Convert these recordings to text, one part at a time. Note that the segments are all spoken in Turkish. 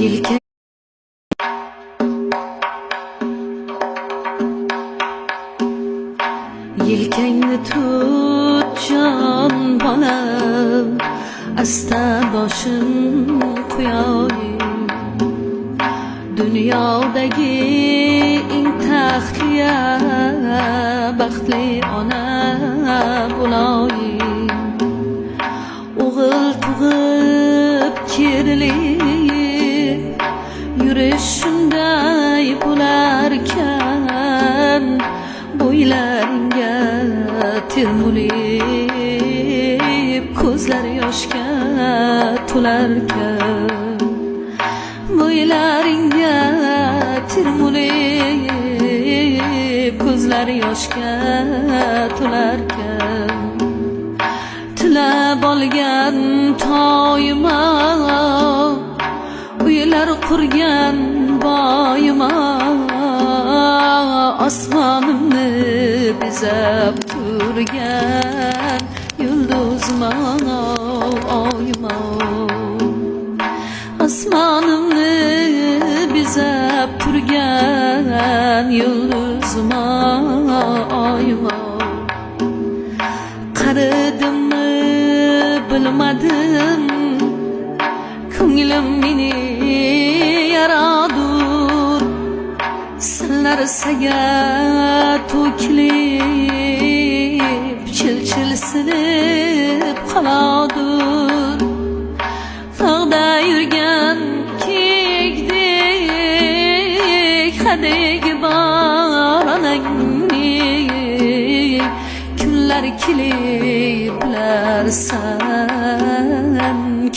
Yelken Yelkangni tut jon bolam, asta boshim qo'yayim. Dunyodagi eng taxtli baxtli ona bo'layim. O'g'il tug'ib kerilib yurish shunday bo'larkan, bo'ylaringga termulib ko'zlar yoshga to'larkan, bo'ylaringga termulib ko'zlar yoshga to'larkan. Tilab olgan toyima, uylar qurgan boyima, osmonimni bezab turgan yulduzima, oyima, osmonimni bezab turgan yulduzima, oyima. Qaridimmi bilmadim, ko'nglim meni yaradur. Senlar saga to'kilib chil-chil sinib qoladur. Tog'da yurgan kekdek hadegi bor onangni, kunlar kiliblarsan,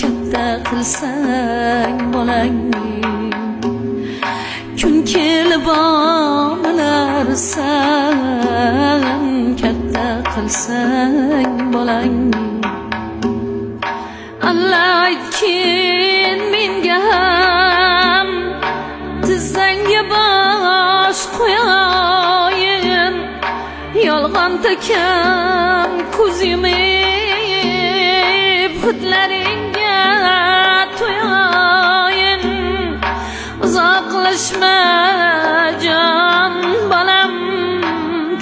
katta qilsang bolangni. Kun kelib olarsan, katta qilsang bolangni. Allah aytkin menga ham, tizzangga bosh qo'yayin. Yolg'on takam ko'z yumib hidlaringga to'yayin. Uzoqlashma jon bolam,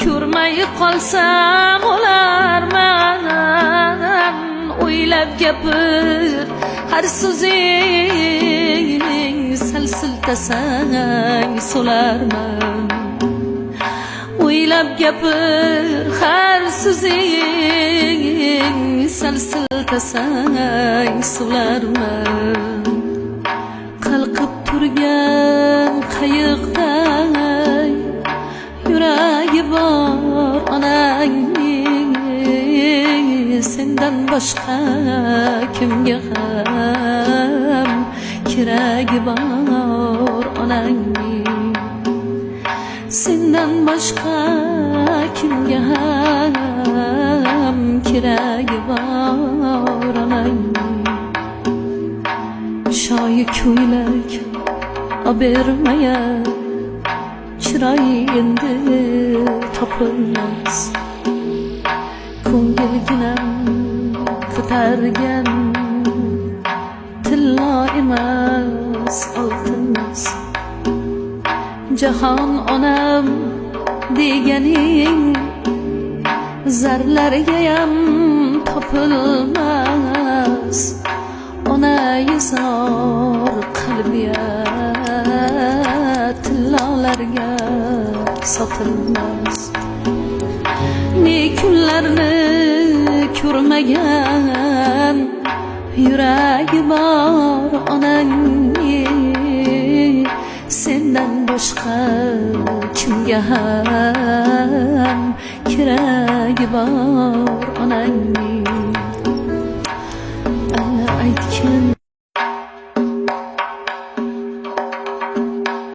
ko'rmay qolsam o'larman. O'ylab gapir, har so'zing sal siltasang so'larman. O'ylab gapir, har so'zing sal siltasang so'larman. Qalqib turgan qayiqday yuragi bor onangning, sendan boshqa kimga ham keragi bor onangning. Sendan boshqa kimga ham keragi bor onangning. Shoyi ko'ylak obermaya, chiroyi endi topilmas. Ko'ngilginam ko'targan tillo emas, oltinmas. Jahon onam deganing zarlargayam topilmas. Onai zor qalbiya tillolarga sotilmas. Ne kunlarni ko'rmagan yuragi bor onangni, sendan boshqa kimga ham keragi bor onangni.